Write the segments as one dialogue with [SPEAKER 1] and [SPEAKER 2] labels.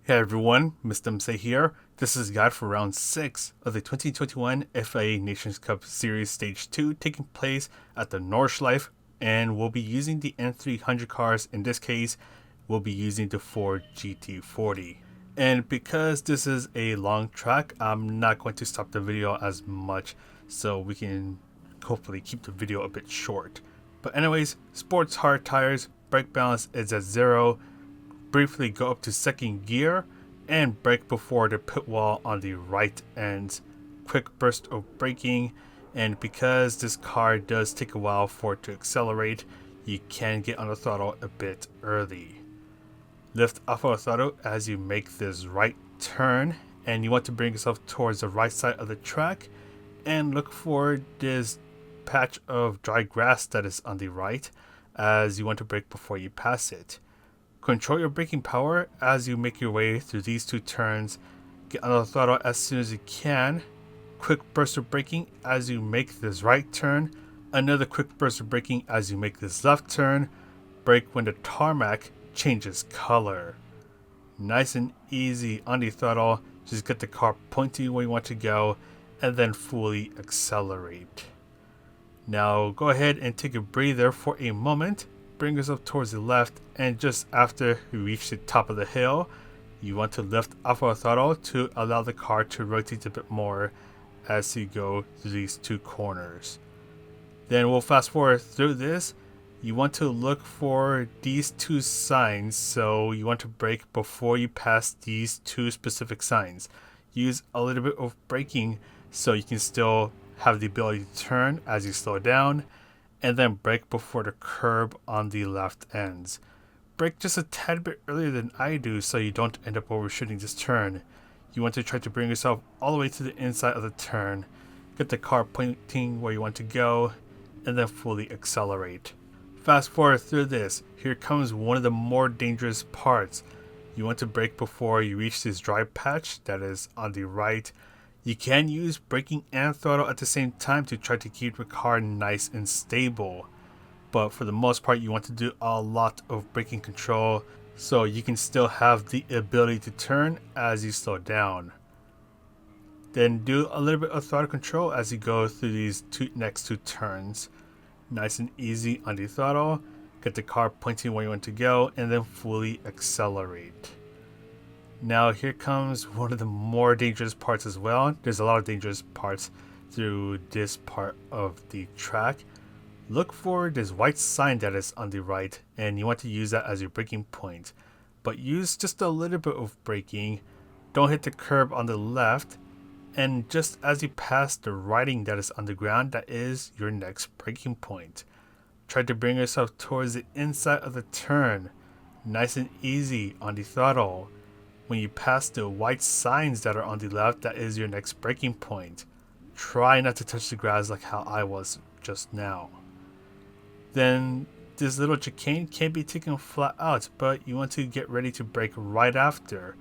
[SPEAKER 1] Hey everyone, Mr. MC here. This is guide for round 6 of the 2021 FIA Nations Cup Series Stage 2 taking place at the Nordschleife, and we'll be using the N300 cars. In this case, we'll be using the Ford GT40. And because this is a long track, I'm not going to stop the video as much so we can hopefully keep the video a bit short. But anyways, sports hard tires, brake balance is at 0. Briefly go up to second gear and brake before the pit wall on the right end. Quick burst of braking, and because this car does take a while for it to accelerate, you can get on the throttle a bit early. Lift off of the throttle as you make this right turn, and you want to bring yourself towards the right side of the track and look for this patch of dry grass that is on the right as you want to brake before you pass it. Control your braking power as you make your way through these two turns. Get on the throttle as soon as you can. Quick burst of braking as you make this right turn. Another quick burst of braking as you make this left turn. Brake when the tarmac changes color. Nice and easy on the throttle. Just get the car pointing where you want to go and then fully accelerate. Now go ahead and take a breather for a moment. Bring yourself towards the left, and just after you reach the top of the hill, you want to lift off of the throttle to allow the car to rotate a bit more as you go through these two corners. Then we'll fast forward through this. You want to look for these two signs, so you want to brake before you pass these two specific signs. Use a little bit of braking so you can still have the ability to turn as you slow down, and then brake before the curb on the left ends. Brake just a tad bit earlier than I do so you don't end up overshooting this turn. You want to try to bring yourself all the way to the inside of the turn, get the car pointing where you want to go, and then fully accelerate. Fast forward through this. Here comes one of the more dangerous parts. You want to brake before you reach this dry patch that is on the right. You can use braking and throttle at the same time to try to keep the car nice and stable. But for the most part, you want to do a lot of braking control so you can still have the ability to turn as you slow down. Then do a little bit of throttle control as you go through these next two turns. Nice and easy on the throttle. Get the car pointing where you want to go and then fully accelerate. Now here comes one of the more dangerous parts as well. There's a lot of dangerous parts through this part of the track. Look for this white sign that is on the right, and you want to use that as your braking point. But use just a little bit of braking. Don't hit the curb on the left, and just as you pass the writing that is on the ground, that is your next braking point. Try to bring yourself towards the inside of the turn. Nice and easy on the throttle. When you pass the white signs that are on the left, that is your next braking point. Try not to touch the grass like how I was just now. Then this little chicane can be taken flat out, but you want to get ready to brake right after.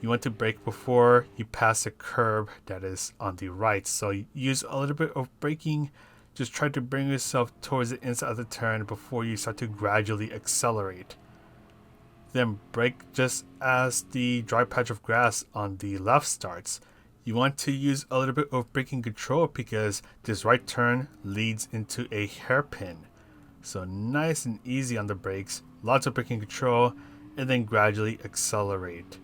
[SPEAKER 1] You want to brake before you pass the curb that is on the right. So use a little bit of braking. Just try to bring yourself towards the inside of the turn before you start to gradually accelerate. Then brake just as the dry patch of grass on the left starts. You want to use a little bit of braking control because this right turn leads into a hairpin. So nice and easy on the brakes, lots of braking control, and then gradually accelerate.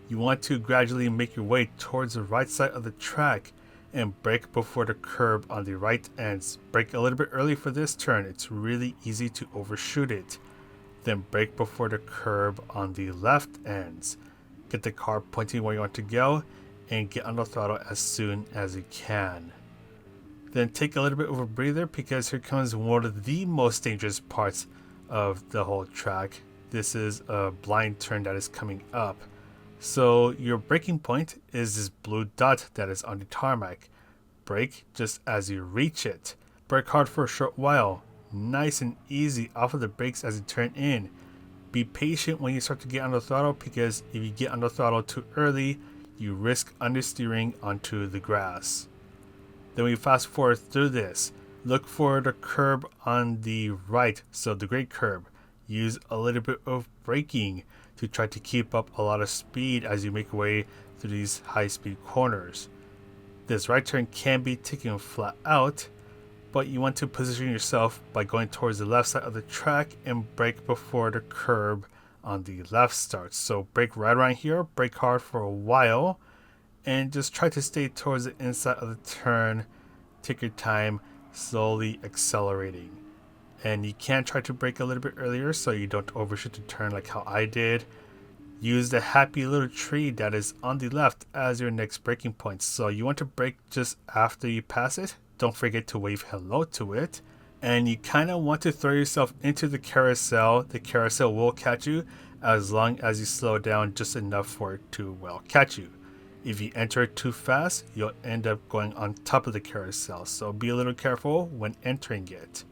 [SPEAKER 1] You want to gradually make your way towards the right side of the track and brake before the curb on the right ends. Brake a little bit early for this turn. It's really easy to overshoot it. Then brake before the curb on the left ends. Get the car pointing where you want to go and get on the throttle as soon as you can. Then take a little bit of a breather because here comes one of the most dangerous parts of the whole track. This is a blind turn that is coming up. So your braking point is this blue dot that is on the tarmac. Brake just as you reach it. Brake hard for a short while. Nice and easy off of the brakes as you turn in. Be patient when you start to get on the throttle because if you get on the throttle too early, you risk understeering onto the grass. Then we fast forward through this. Look for the curb on the right, so the great curb. Use a little bit of braking to try to keep up a lot of speed as you make your way through these high speed corners. This right turn can be taken flat out, but you want to position yourself by going towards the left side of the track and brake before the curb on the left starts. So brake right around here, brake hard for a while, and just try to stay towards the inside of the turn. Take your time, slowly accelerating. And you can try to brake a little bit earlier so you don't overshoot the turn like how I did. Use the happy little tree that is on the left as your next braking point. So you want to brake just after you pass it. Don't forget to wave hello to it. And you kind of want to throw yourself into the carousel. The carousel will catch you as long as you slow down just enough for it to, well, catch you. If you enter it too fast, you'll end up going on top of the carousel. So be a little careful when entering it.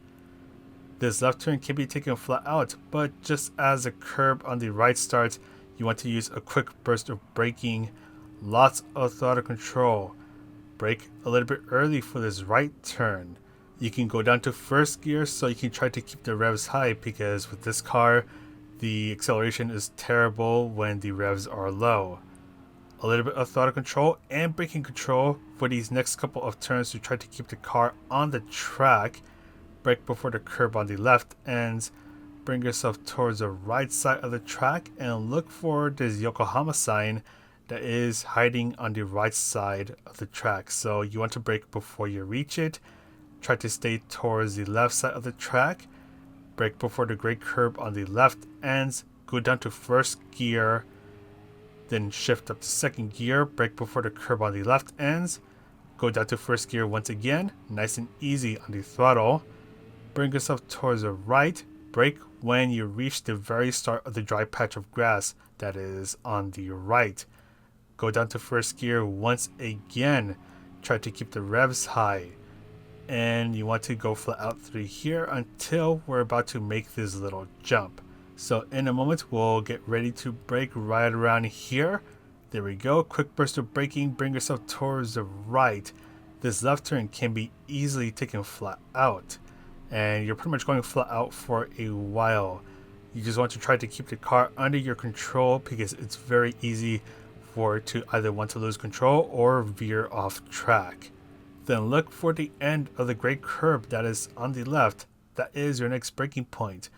[SPEAKER 1] This left turn can be taken flat out, but just as the curb on the right starts, you want to use a quick burst of braking, lots of throttle control. Brake a little bit early for this right turn. You can go down to first gear so you can try to keep the revs high, because with this car, the acceleration is terrible when the revs are low. A little bit of throttle control and braking control for these next couple of turns to try to keep the car on the track. Brake before the curb on the left ends. Bring yourself towards the right side of the track and look for this Yokohama sign that is hiding on the right side of the track. So you want to brake before you reach it. Try to stay towards the left side of the track. Brake before the great curb on the left ends. Go down to first gear. Then shift up to second gear. Brake before the curb on the left ends. Go down to first gear once again. Nice and easy on the throttle. Bring yourself towards the right. Brake when you reach the very start of the dry patch of grass that is on the right. Go down to first gear once again. Try to keep the revs high. And you want to go flat out through here until we're about to make this little jump. So in a moment, we'll get ready to brake right around here. There we go. Quick burst of braking. Bring yourself towards the right. This left turn can be easily taken flat out. And you're pretty much going flat out for a while. You just want to try to keep the car under your control, because it's very easy for it to either want to lose control or veer off track. Then look for the end of the great curb that is on the left. That is your next braking point.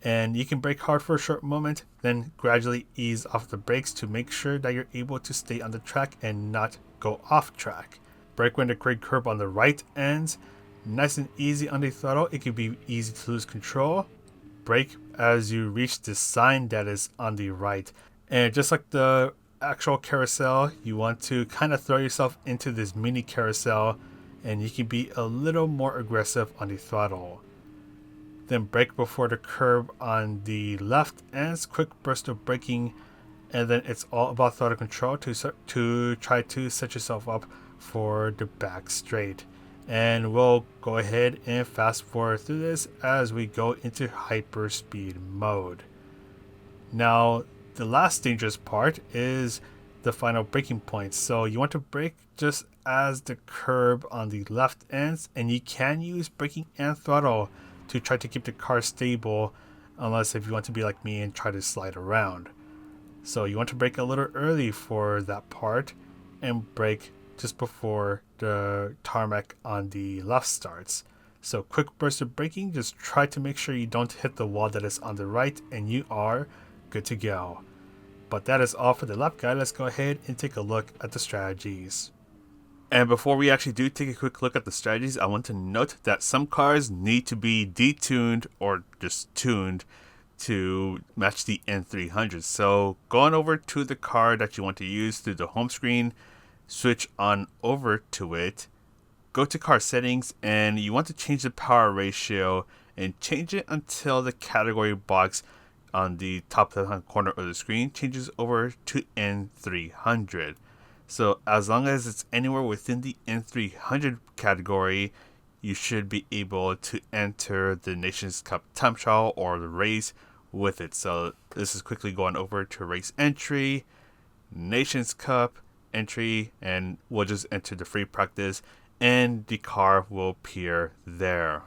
[SPEAKER 1] And you can brake hard for a short moment, then gradually ease off the brakes to make sure that you're able to stay on the track and not go off track. Brake when the great curb on the right ends. Nice and easy on the throttle. It can be easy to lose control. Brake as you reach the sign that is on the right. And just like the actual carousel, you want to kind of throw yourself into this mini carousel, and you can be a little more aggressive on the throttle. Then brake before the curb on the left ends. Quick burst of braking, and then it's all about throttle control to try to set yourself up for the back straight. And we'll go ahead and fast forward through this as we go into hyperspeed mode. Now, the last dangerous part is the final braking point. So you want to brake just as the curb on the left ends, and you can use braking and throttle to try to keep the car stable, unless if you want to be like me and try to slide around. So you want to brake a little early for that part and brake just before the tarmac on the left starts. So quick burst of braking, just try to make sure you don't hit the wall that is on the right, and you are good to go. But that is all for the lap guide. Let's go ahead and take a look at the strategies. And before we actually do take a quick look at the strategies, I want to note that some cars need to be detuned or just tuned to match the N300. So going over to the car that you want to use through the home screen, switch on over to it, go to car settings, and you want to change the power ratio and change it until the category box on the top left-hand corner of the screen changes over to N300. So as long as it's anywhere within the N300 category, you should be able to enter the Nations Cup time trial or the race with it. So this is quickly going over to race entry, Nations Cup entry, and we'll just enter the free practice and the car will appear there.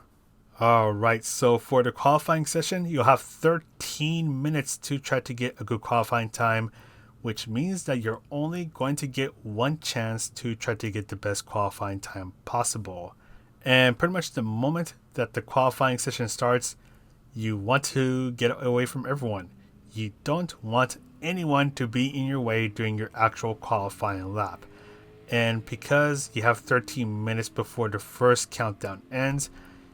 [SPEAKER 1] Alright, so for the qualifying session, you'll have 13 minutes to try to get a good qualifying time, which means that you're only going to get one chance to try to get the best qualifying time possible. And pretty much the moment that the qualifying session starts, you want to get away from everyone. You don't want anyone to be in your way during your actual qualifying lap. And because you have 13 minutes before the first countdown ends,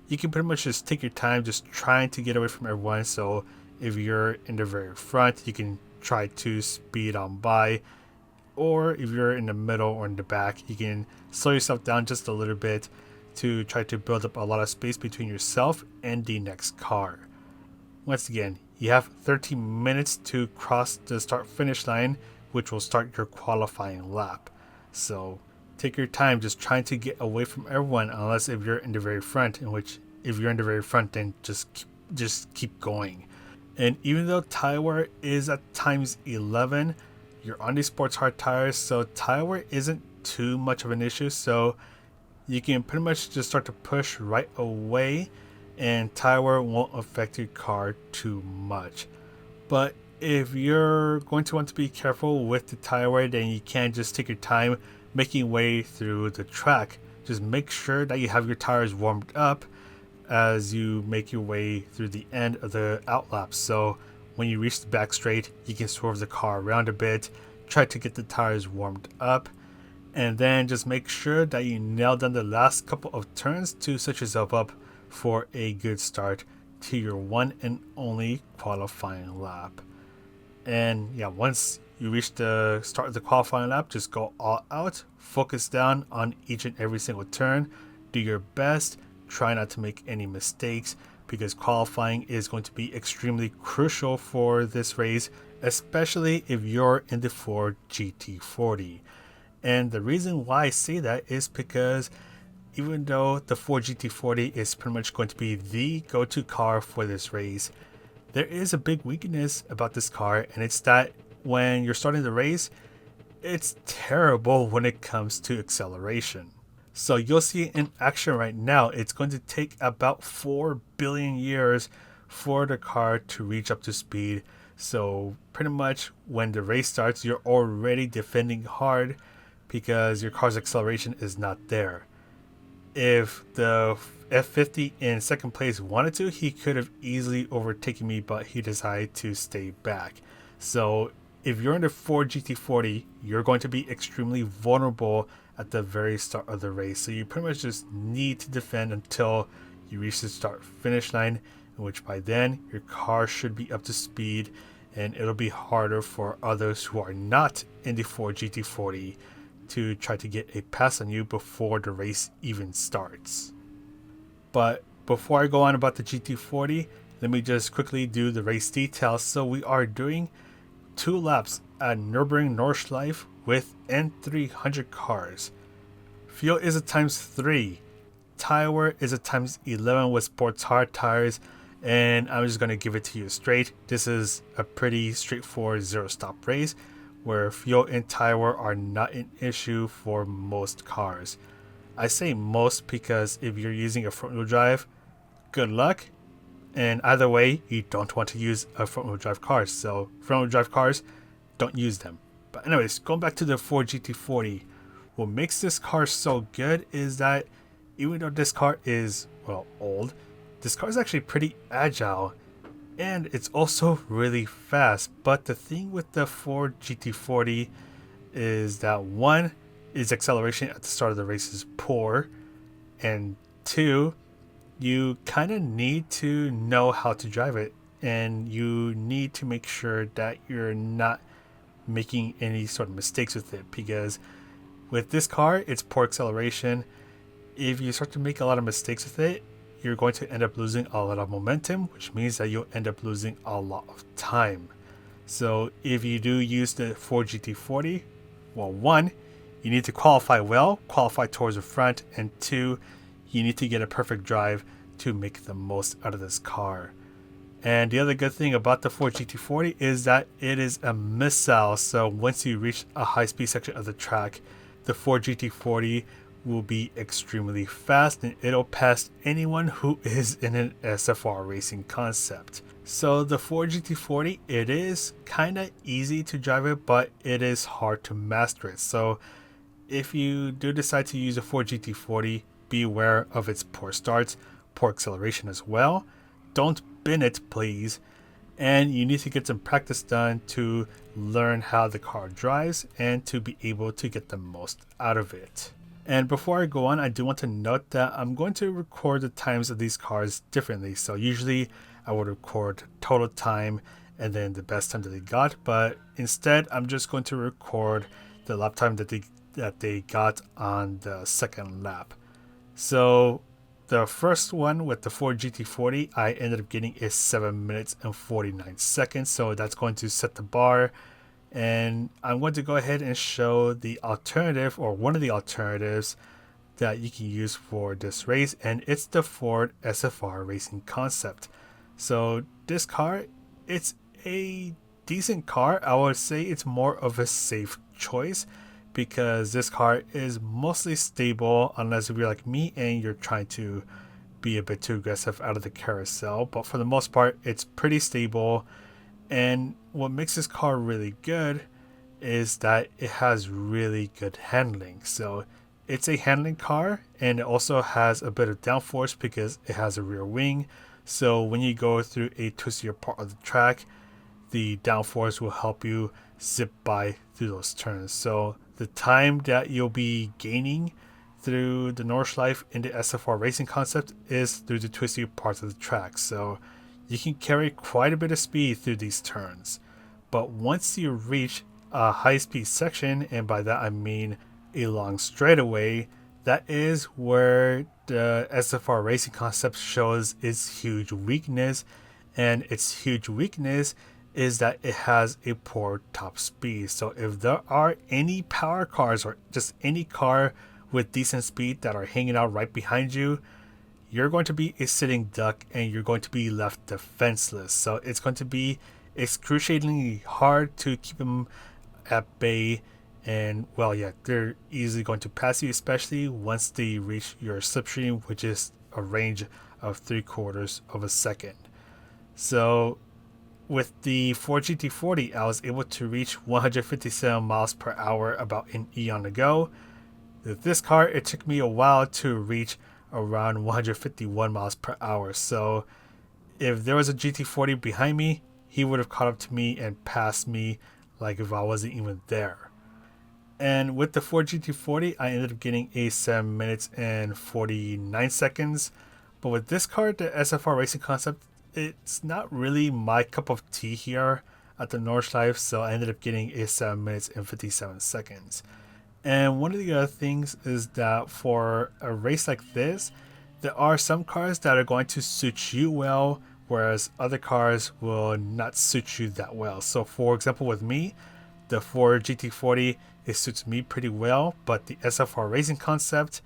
[SPEAKER 1] you can pretty much just take your time just trying to get away from everyone. So if you're in the very front, you can try to speed on by, or if you're in the middle or in the back, you can slow yourself down just a little bit to try to build up a lot of space between yourself and the next car. Once again, you have 13 minutes to cross the start finish line, which will start your qualifying lap. So take your time just trying to get away from everyone, unless if you're in the very front, in which if you're in the very front, then just keep going. And even though tire wear is at times 11, you're on these sports hard tires, so tire wear isn't too much of an issue. So you can pretty much just start to push right away, and tire wear won't affect your car too much. But if you're going to want to be careful with the tire wear, then you can't just take your time making way through the track. Just make sure that you have your tires warmed up as you make your way through the end of the outlap. So when you reach the back straight, you can swerve the car around a bit, try to get the tires warmed up, and then just make sure that you nail down the last couple of turns to set yourself up for a good start to your one and only qualifying lap. And yeah, once you reach the start of the qualifying lap, just go all out, focus down on each and every single turn, do your best, try not to make any mistakes, because qualifying is going to be extremely crucial for this race, especially if you're in the Ford GT40. And the reason why I say that is because even though the Ford GT40 is pretty much going to be the go-to car for this race, there is a big weakness about this car, and it's that when you're starting the race, it's terrible when it comes to acceleration. So you'll see it in action right now. It's going to take about 4 billion years for the car to reach up to speed. So pretty much when the race starts, you're already defending hard because your car's acceleration is not there. If the F50 in second place wanted to, he could have easily overtaken me, but he decided to stay back. So if you're in the Ford GT40, you're going to be extremely vulnerable at the very start of the race. So you pretty much just need to defend until you reach the start finish line, in which by then your car should be up to speed, and it'll be harder for others who are not in the Ford GT40 to try to get a pass on you before the race even starts. But before I go on about the GT40, let me just quickly do the race details. So we are doing 2 laps at Nurburgring Nordschleife with N300 cars. Fuel is a ×3. Tire wear is a ×11 with sports hard tires. And I'm just going to give it to you straight. This is a pretty straightforward zero stop race where fuel and tire wear are not an issue for most cars. I say most because if you're using a front wheel drive, good luck. And either way, you don't want to use a front wheel drive car. So front wheel drive cars, don't use them. But anyways, going back to the Ford GT40, what makes this car so good is that even though this car is, well, old, this car is actually pretty agile. And it's also really fast. But the thing with the Ford GT40 is that 1, its acceleration at the start of the race is poor. And 2, you kind of need to know how to drive it. And you need to make sure that you're not making any sort of mistakes with it. Because with this car, it's poor acceleration. If you start to make a lot of mistakes with it, you're going to end up losing a lot of momentum, which means that you'll end up losing a lot of time. So if you do use the Ford GT40, well, 1, you need to qualify well, qualify towards the front, and 2, you need to get a perfect drive to make the most out of this car. And the other good thing about the Ford GT40 is that it is a missile. So once you reach a high speed section of the track, the Ford GT40 will be extremely fast and it'll pass anyone who is in an SFR racing concept. So the Ford GT40, it is kind of easy to drive it, but it is hard to master it. So if you do decide to use a Ford GT40, be aware of its poor starts, poor acceleration as well. Don't bin it, please. And you need to get some practice done to learn how the car drives and to be able to get the most out of it. And before I go on, I do want to note that I'm going to record the times of these cars differently. So usually I would record total time and then the best time that they got, but instead I'm just going to record the lap time that they got on the second lap. So the first one with the Ford GT40, I ended up getting is 7 minutes and 49 seconds. So that's going to set the bar. And I'm going to go ahead and show the alternative, or one of the alternatives that you can use for this race. And it's the Ford SFR Racing Concept. So this car, it's a decent car. I would say it's more of a safe choice, because this car is mostly stable unless if you're like me and you're trying to be a bit too aggressive out of the carousel. But for the most part, it's pretty stable. And what makes this car really good is that it has really good handling. So it's a handling car, and it also has a bit of downforce because it has a rear wing. So when you go through a twistier part of the track, the downforce will help you zip by through those turns. So the time that you'll be gaining through the Nordschleife in the SFR racing concept is through the twisty parts of the track. So you can carry quite a bit of speed through these turns. But once you reach a high-speed section, and by that I mean a long straightaway, that is where the SFR racing concept shows its huge weakness. And its huge weakness is that it has a poor top speed. So if there are any power cars or just any car with decent speed that are hanging out right behind you, you're going to be a sitting duck and you're going to be left defenseless. So it's going to be excruciatingly hard to keep them at bay. And well, yeah, they're easily going to pass you, especially once they reach your slipstream, which is a range of 3/4 of a second. So with the Ford GT40, I was able to reach 157 miles per hour about an eon ago. With this car, it took me a while to reach around 151 miles per hour. So if there was a GT40 behind me, he would have caught up to me and passed me like if I wasn't even there. And with the Ford GT40, I ended up getting a 7 minutes and 49 seconds. But with this car, the SFR Racing Concept, it's not really my cup of tea here at the Nordschleife, so I ended up getting a 7 minutes and 57 seconds. And one of the other things is that for a race like this, there are some cars that are going to suit you well, whereas other cars will not suit you that well. So for example, with me, the Ford GT40, it suits me pretty well, but the SFR Racing Concept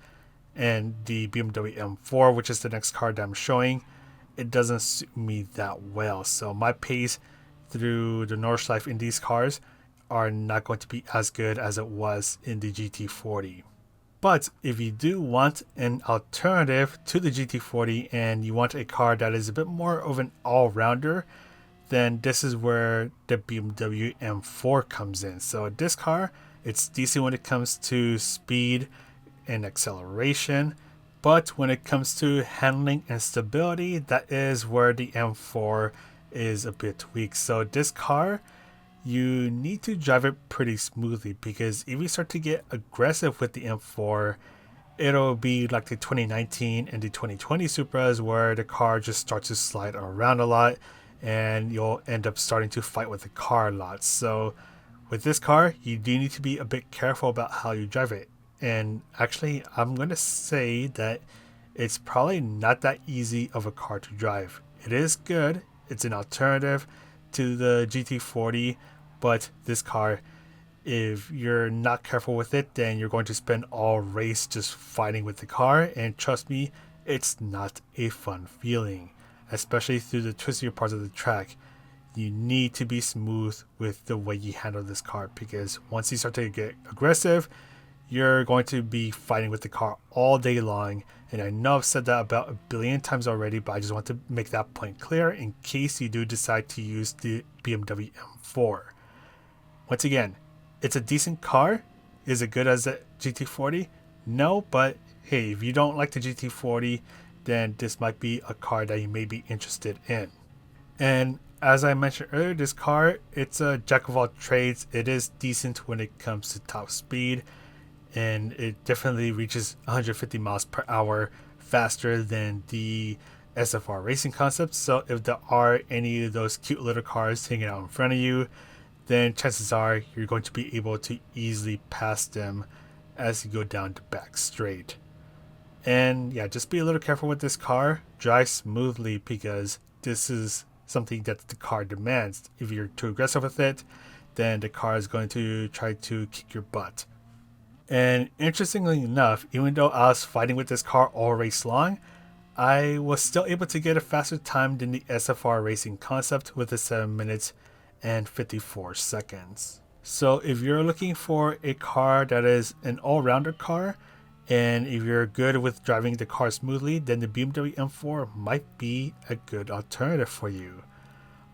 [SPEAKER 1] and the BMW M4, which is the next car that I'm showing, it doesn't suit me that well. So my pace through the Nordschleife in these cars are not going to be as good as it was in the GT40. But if you do want an alternative to the GT40 and you want a car that is a bit more of an all-rounder, then this is where the BMW M4 comes in. So this car, it's decent when it comes to speed and acceleration, but when it comes to handling and stability, that is where the M4 is a bit weak. So this car, you need to drive it pretty smoothly, because if you start to get aggressive with the M4, it'll be like the 2019 and the 2020 Supras, where the car just starts to slide around a lot and you'll end up starting to fight with the car a lot. So with this car, you do need to be a bit careful about how you drive it. And actually, I'm going to say that it's probably not that easy of a car to drive. It is good. It's an alternative to the GT40, but this car, if you're not careful with it, then you're going to spend all race just fighting with the car. And trust me, it's not a fun feeling, especially through the twistier parts of the track. You need to be smooth with the way you handle this car, because once you start to get aggressive, you're going to be fighting with the car all day long. And I know I've said that about a billion times already, but I just want to make that point clear in case you do decide to use the BMW M4. Once again, it's a decent car. Is it good as a GT40? No, but hey, if you don't like the GT40, then this might be a car that you may be interested in. And as I mentioned earlier, this car, it's a jack of all trades. It is decent when it comes to top speed, and it definitely reaches 150 miles per hour faster than the SFR racing concept. So if there are any of those cute little cars hanging out in front of you, then chances are you're going to be able to easily pass them as you go down the back straight. And yeah, just be a little careful with this car. Drive smoothly, because this is something that the car demands. If you're too aggressive with it, then the car is going to try to kick your butt. And interestingly enough, even though I was fighting with this car all race long, I was still able to get a faster time than the SFR racing concept with the 7 minutes and 54 seconds. So if you're looking for a car that is an all-rounder car, and if you're good with driving the car smoothly, then the BMW M4 might be a good alternative for you.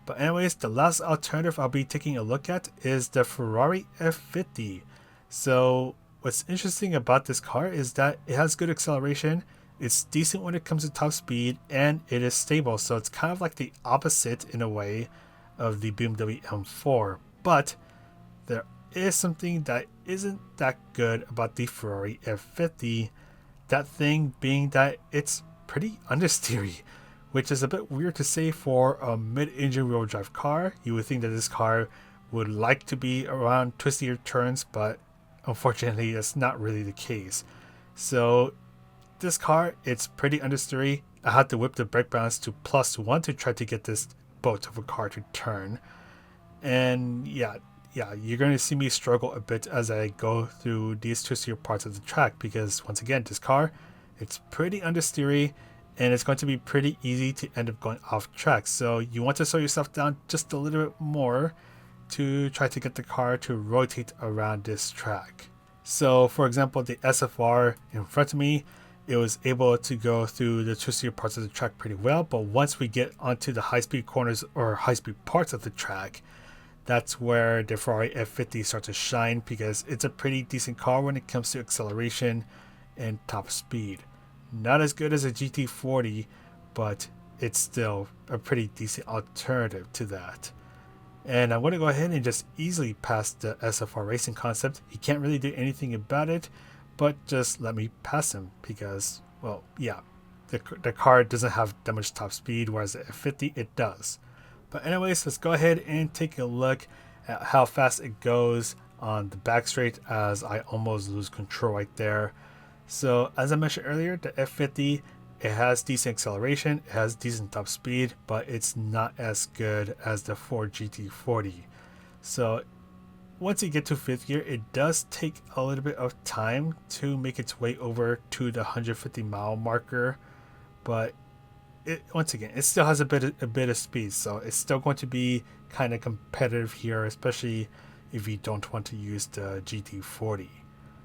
[SPEAKER 1] But anyways, the last alternative I'll be taking a look at is the Ferrari F50. So what's interesting about this car is that it has good acceleration, it's decent when it comes to top speed, and it is stable. So it's kind of like the opposite in a way of the BMW M4. But there is something that isn't that good about the Ferrari F50. That thing being that it's pretty understeery, which is a bit weird to say for a mid-engine wheel drive car. You would think that this car would like to be around twistier turns, but unfortunately that's not really the case. So this car, it's pretty understeery. I had to whip the brake balance to +1 to try to get this boat of a car to turn. And yeah, you're going to see me struggle a bit as I go through these twistier parts of the track, because once again, this car, it's pretty understeery, and it's going to be pretty easy to end up going off track. So you want to slow yourself down just a little bit more to try to get the car to rotate around this track. So for example, the SFR in front of me, it was able to go through the twistier parts of the track pretty well, but once we get onto the high-speed corners or high-speed parts of the track, that's where the Ferrari F50 starts to shine, because it's a pretty decent car when it comes to acceleration and top speed. Not as good as a GT40, but it's still a pretty decent alternative to that. And I'm going to go ahead and just easily pass the SFR racing concept. He can't really do anything about it, but just let me pass him, because, well, yeah, the car doesn't have that much top speed, whereas the F50, it does. But anyways, let's go ahead and take a look at how fast it goes on the back straight, as I almost lose control right there. So as I mentioned earlier, the F50, it has decent acceleration, it has decent top speed, but it's not as good as the Ford GT40. So once you get to 5th gear, it does take a little bit of time to make its way over to the 150 mile marker, but once again, it still has a bit of speed, so it's still going to be kind of competitive here, especially if you don't want to use the GT40.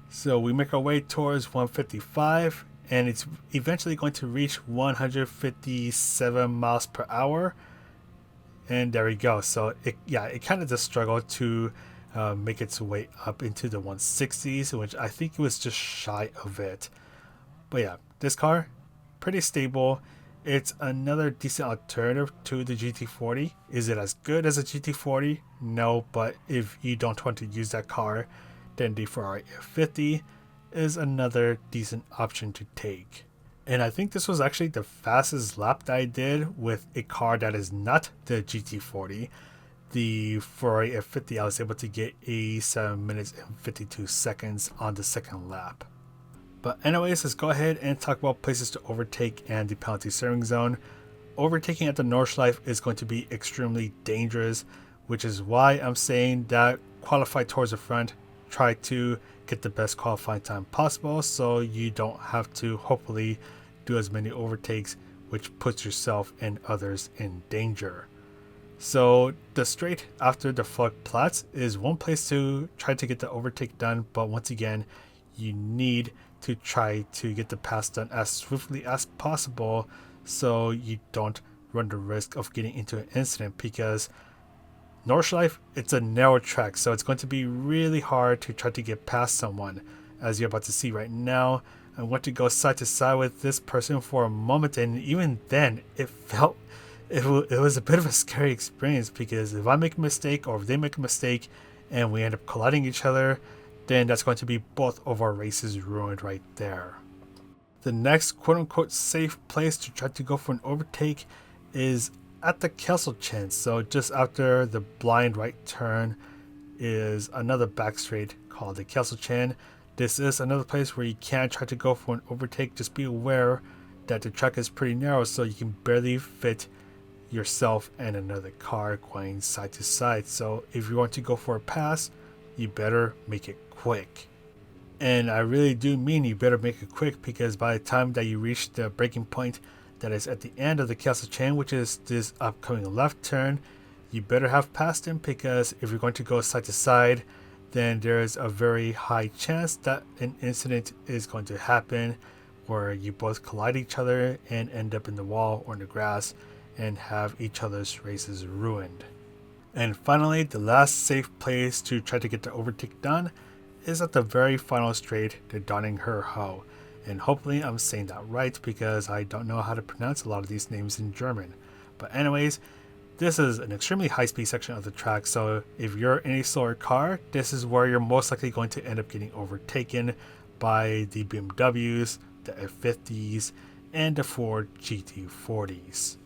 [SPEAKER 1] So we make our way towards 155, and it's eventually going to reach 157 miles per hour, and there we go. So it kind of just struggled to make its way up into the 160s, which I think it was just shy of it. But yeah, this car, pretty stable. It's another decent alternative to the GT40. Is it as good as a GT40? No, but if you don't want to use that car, then the Ferrari F50 is another decent option to take. And I think this was actually the fastest lap that I did with a car that is not the GT40. The Ferrari F50, I was able to get a 7 minutes and 52 seconds on the second lap. But anyways, let's go ahead and talk about places to overtake and the penalty steering zone. Overtaking at the Nordschleife is going to be extremely dangerous, which is why I'm saying that qualify towards the front. Try to get the best qualifying time possible, so you don't have to hopefully do as many overtakes, which puts yourself and others in danger. So the straight after the Flood Platz is one place to try to get the overtake done, but once again, you need to try to get the pass done as swiftly as possible so you don't run the risk of getting into an incident, because Nordschleife, it's a narrow track, so it's going to be really hard to try to get past someone. As you're about to see right now, I went to go side to side with this person for a moment, and even then it was a bit of a scary experience, because if I make a mistake or if they make a mistake and we end up colliding each other, then that's going to be both of our races ruined right there. The next quote-unquote safe place to try to go for an overtake is at the Castle Chin. So just after the blind right turn is another back straight called the Castle Chin. This is another place where you can try to go for an overtake. Just be aware that the track is pretty narrow, so you can barely fit yourself and another car going side to side. So if you want to go for a pass, you better make it quick. And I really do mean you better make it quick, because by the time that you reach the breaking point that is at the end of the Castle Chain, which is this upcoming left turn, you better have passed him, because if you're going to go side to side, then there's a very high chance that an incident is going to happen where you both collide each other and end up in the wall or in the grass and have each other's races ruined. And finally, the last safe place to try to get the overtake done is at the very final straight, the Donninger Ho. And hopefully I'm saying that right, because I don't know how to pronounce a lot of these names in German. But anyways, this is an extremely high-speed section of the track, so if you're in a slower car, this is where you're most likely going to end up getting overtaken by the BMWs, the F50s, and the Ford GT40s.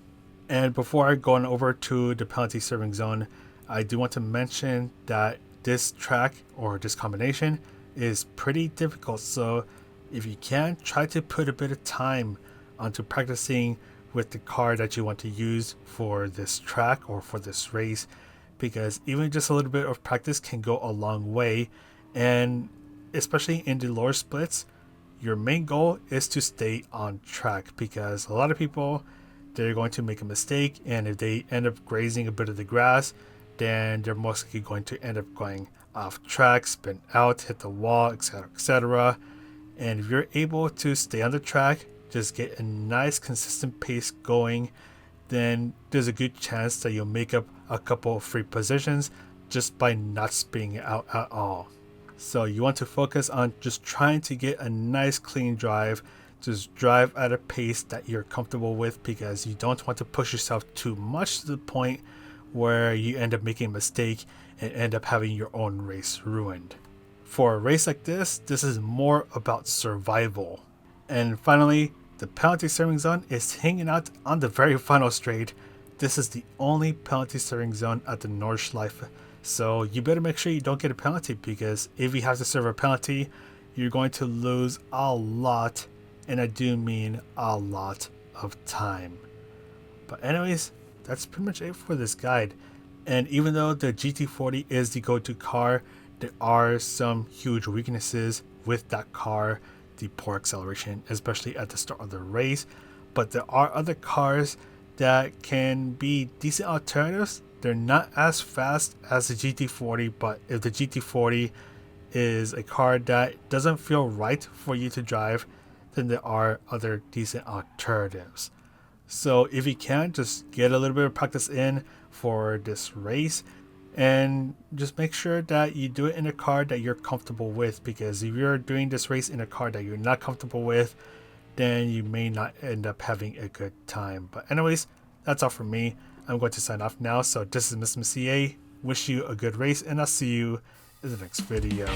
[SPEAKER 1] And before I go on over to the penalty serving zone, I do want to mention that this track, or this combination, is pretty difficult. So if you can, try to put a bit of time onto practicing with the car that you want to use for this track or for this race, because even just a little bit of practice can go a long way. And especially in the lower splits, your main goal is to stay on track, because a lot of people, they're going to make a mistake, and if they end up grazing a bit of the grass, then they're most likely going to end up going off track, spin out, hit the wall, etc., etc. And if you're able to stay on the track, just get a nice consistent pace going, then there's a good chance that you'll make up a couple of free positions just by not spinning out at all. So you want to focus on just trying to get a nice clean drive. Just drive at a pace that you're comfortable with, because you don't want to push yourself too much to the point where you end up making a mistake and end up having your own race ruined. For a race like this is more about survival. And finally, the penalty serving zone is hanging out on the very final straight. This is the only penalty serving zone at the Nordschleife, so you better make sure you don't get a penalty, because if you have to serve a penalty, you're going to lose a lot, and I do mean a lot, of time. But anyways, that's pretty much it for this guide. And even though the GT40 is the go-to car, there are some huge weaknesses with that car. The poor acceleration, especially at the start of the race. But there are other cars that can be decent alternatives. They're not as fast as the GT40, but if the GT40 is a car that doesn't feel right for you to drive, then there are other decent alternatives. So if you can, just get a little bit of practice in for this race, and just make sure that you do it in a car that you're comfortable with, because if you're doing this race in a car that you're not comfortable with, then you may not end up having a good time. But anyways, that's all from me. I'm going to sign off now. So this is Mr. CA. Wish you a good race, and I'll see you in the next video.